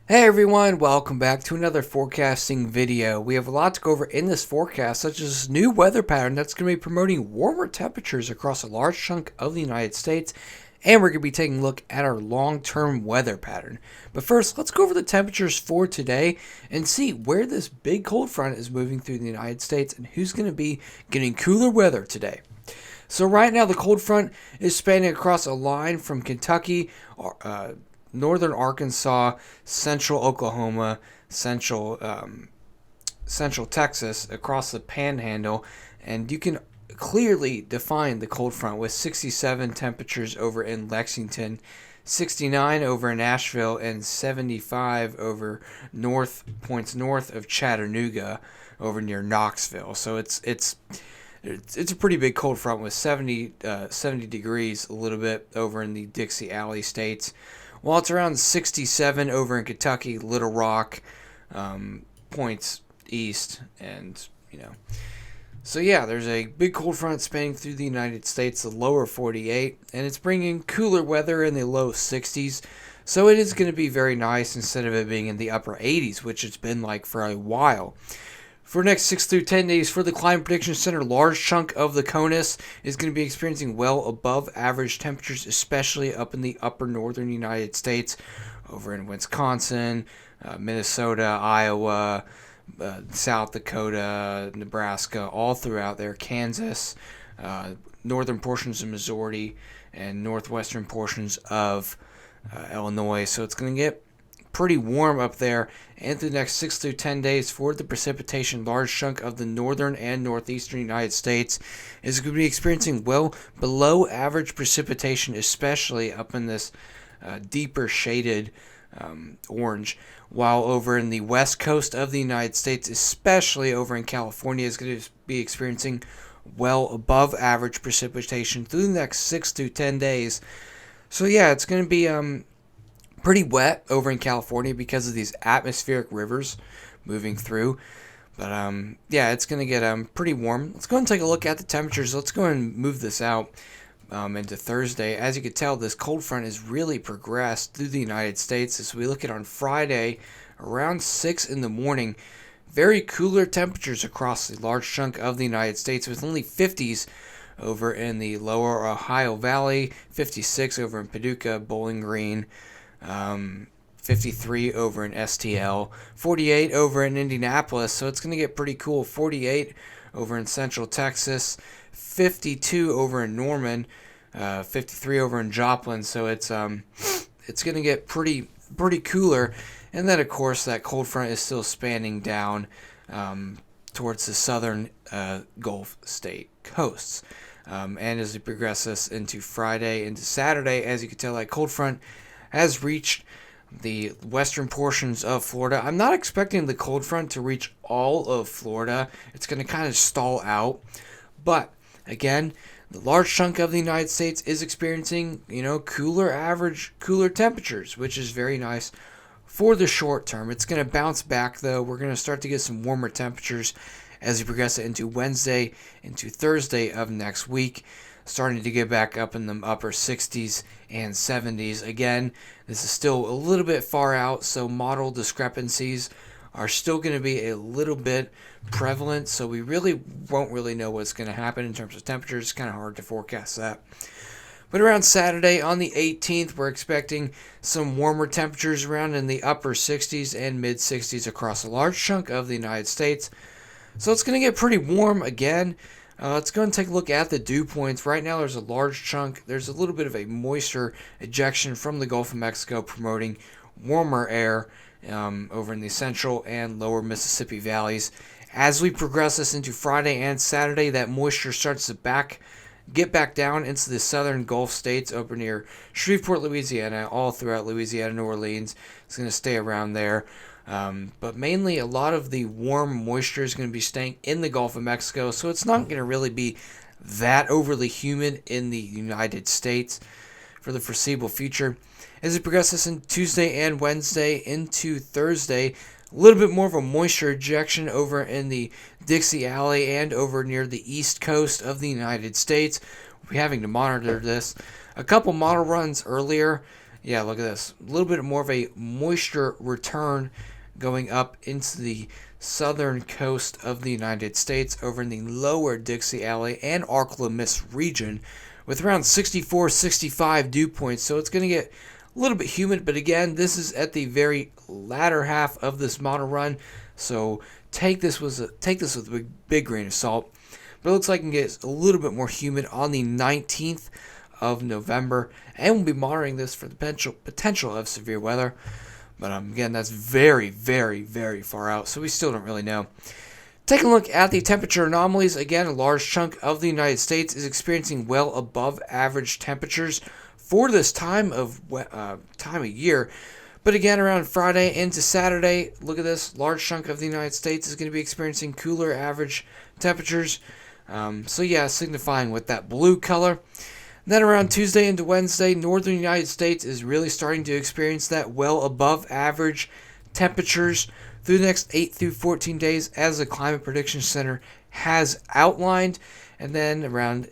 Hey everyone, welcome back to another forecasting video. We have a lot to go over in this forecast, such as this new weather pattern that's going to be promoting warmer temperatures across a large chunk of the United States, and we're going to be taking a look at our long-term weather pattern. But first, let's go over the temperatures for today and see where this big cold front is moving through the United States and who's going to be getting cooler weather today. So right now, the cold front is spanning across a line from Kentucky, northern Arkansas, central Oklahoma, central Texas, across the Panhandle, and you can clearly define the cold front with 67 temperatures over in Lexington, 69 over in Asheville, and 75 over points north of Chattanooga, over near Knoxville. So it's a pretty big cold front with 70 degrees a little bit over in the Dixie Alley states. While it's around 67 over in Kentucky, Little Rock, points east, and So yeah, there's a big cold front spanning through the United States, the lower 48, and it's bringing cooler weather in the low 60s. So it is going to be very nice instead of it being in the upper 80s, which it's been like for a while. For the next 6 through 10 days for the Climate Prediction Center, a large chunk of the CONUS is going to be experiencing well above average temperatures, especially up in the upper northern United States, over in Wisconsin, Minnesota, Iowa, South Dakota, Nebraska, all throughout there, Kansas, northern portions of Missouri, and northwestern portions of Illinois. So it's going to get pretty warm up there, and through the next 6 through 10 days for the precipitation, large chunk of the northern and northeastern United States is going to be experiencing well below average precipitation, especially up in this deeper shaded orange, while over in the west coast of the United States, especially over in California, is going to be experiencing well above average precipitation through the next 6 through 10 days. So yeah, it's going to be pretty wet over in California because of these atmospheric rivers moving through. But yeah, it's going to get pretty warm. Let's go and take a look at the temperatures. Let's go and move this out into Thursday. As you can tell, this cold front has really progressed through the United States. As we look at on Friday, around 6 in the morning, very cooler temperatures across the large chunk of the United States, with only 50s over in the lower Ohio Valley, 56 over in Paducah, Bowling Green, 53 over in STL, 48 over in Indianapolis, so it's going to get pretty cool. 48 over in Central Texas, 52 over in Norman, 53 over in Joplin. So it's going to get pretty cooler. And then of course that cold front is still spanning down towards the southern Gulf state coasts. And as it progresses into Friday into Saturday, as you can tell, that cold front has reached the western portions of Florida. I'm not expecting the cold front to reach all of Florida. It's going to kind of stall out. But again, the large chunk of the United States is experiencing, cooler temperatures, which is very nice for the short term. It's going to bounce back though. We're going to start to get some warmer temperatures as we progress into Wednesday, into Thursday of next week, starting to get back up in the upper 60s and 70s. Again, this is still a little bit far out, so model discrepancies are still going to be a little bit prevalent, so we really won't really know what's going to happen in terms of temperatures. It's kind of hard to forecast that. But around Saturday on the 18th, we're expecting some warmer temperatures around in the upper 60s and mid 60s across a large chunk of the United States. So it's going to get pretty warm again. Let's go and take a look at the dew points. Right now there's a large chunk. There's a little bit of a moisture ejection from the Gulf of Mexico promoting warmer air over in the central and lower Mississippi valleys. As we progress this into Friday and Saturday, that moisture starts to get back down into the southern Gulf states over near Shreveport, Louisiana, all throughout Louisiana, New Orleans. It's going to stay around there. But mainly a lot of the warm moisture is going to be staying in the Gulf of Mexico, so it's not going to really be that overly humid in the United States for the foreseeable future. As it progresses in Tuesday and Wednesday into Thursday, a little bit more of a moisture ejection over in the Dixie Alley and over near the east coast of the United States. We'll be having to monitor this. A couple model runs earlier Yeah, look at this. A little bit more of a moisture return going up into the southern coast of the United States over in the lower Dixie Alley and Ark-La-Mist region with around 64, 65 dew points. So it's going to get a little bit humid, but again, this is at the very latter half of this model run. So take this with a big grain of salt. But it looks like it can get a little bit more humid on the 19th of November, and we'll be monitoring this for the potential of severe weather. But again, that's very, very, very far out, so we still don't really know. Taking a look at the temperature anomalies, again, a large chunk of the United States is experiencing well above average temperatures for this time of year. But again, around Friday into Saturday, look at this, large chunk of the United States is going to be experiencing cooler average temperatures. So yeah, signifying with that blue color. Then around Tuesday into Wednesday, northern United States is really starting to experience that well above average temperatures through the next 8 through 14 days, as the Climate Prediction Center has outlined. And then around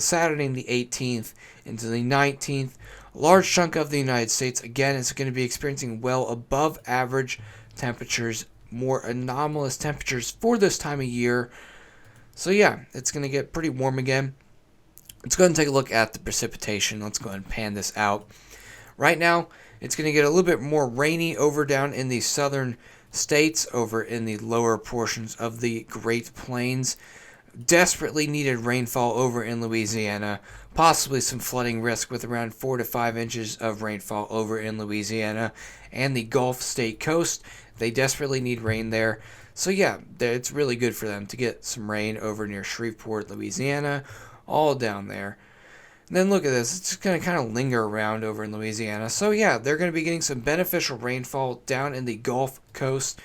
Saturday the 18th into the 19th, a large chunk of the United States, again, is going to be experiencing well above average temperatures, more anomalous temperatures for this time of year. So yeah, it's going to get pretty warm again. Let's go ahead and take a look at the precipitation. Let's go ahead and pan this out. Right now, it's going to get a little bit more rainy over down in the southern states, over in the lower portions of the Great Plains. Desperately needed rainfall over in Louisiana. Possibly some flooding risk with around 4 to 5 inches of rainfall over in Louisiana and the Gulf State coast. They desperately need rain there. So yeah, it's really good for them to get some rain over near Shreveport, Louisiana, all down there. And then look at this. It's just going to kind of linger around over in Louisiana. So yeah, they're going to be getting some beneficial rainfall down in the Gulf Coast,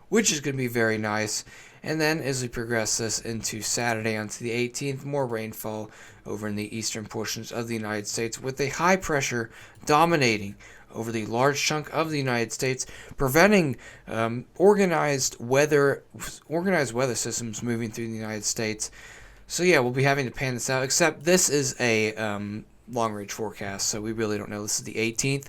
which is going to be very nice. And then as we progress this into Saturday onto the 18th, more rainfall over in the eastern portions of the United States with a high pressure dominating over the large chunk of the United States, preventing organized weather systems moving through the United States. So yeah, we'll be having to pan this out, except this is a long-range forecast, so we really don't know. This is the 18th.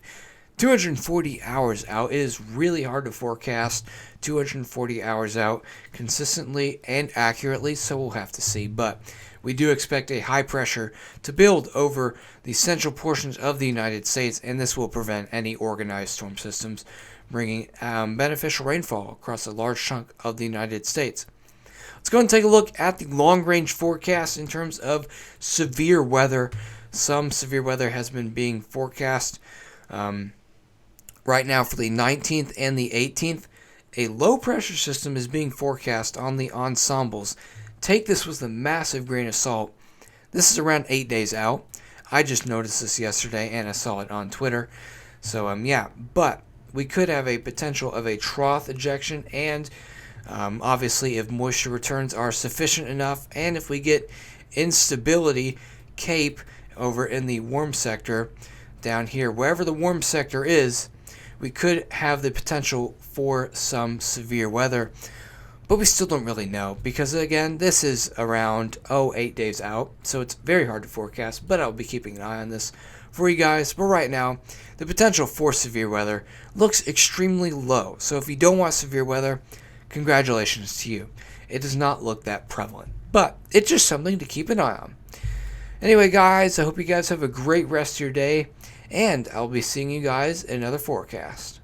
240 hours out. It is really hard to forecast 240 hours out consistently and accurately, so we'll have to see. But we do expect a high pressure to build over the central portions of the United States, and this will prevent any organized storm systems bringing beneficial rainfall across a large chunk of the United States. Let's go and take a look at the long-range forecast in terms of severe weather. Some severe weather has been being forecast right now for the 19th and the 18th. A low-pressure system is being forecast on the ensembles. Take this with a massive grain of salt. This is around 8 days out. I just noticed this yesterday, and I saw it on Twitter. So, yeah, but we could have a potential of a trough ejection, and obviously if moisture returns are sufficient enough, and if we get instability cape over in the warm sector down here, wherever the warm sector is, we could have the potential for some severe weather. But we still don't really know, because again, this is around 8 days out, so it's very hard to forecast, but I'll be keeping an eye on this for you guys. But right now, the potential for severe weather looks extremely low. So if you don't want severe weather, congratulations to you. It does not look that prevalent, but it's just something to keep an eye on. Anyway, guys, I hope you guys have a great rest of your day, and I'll be seeing you guys in another forecast.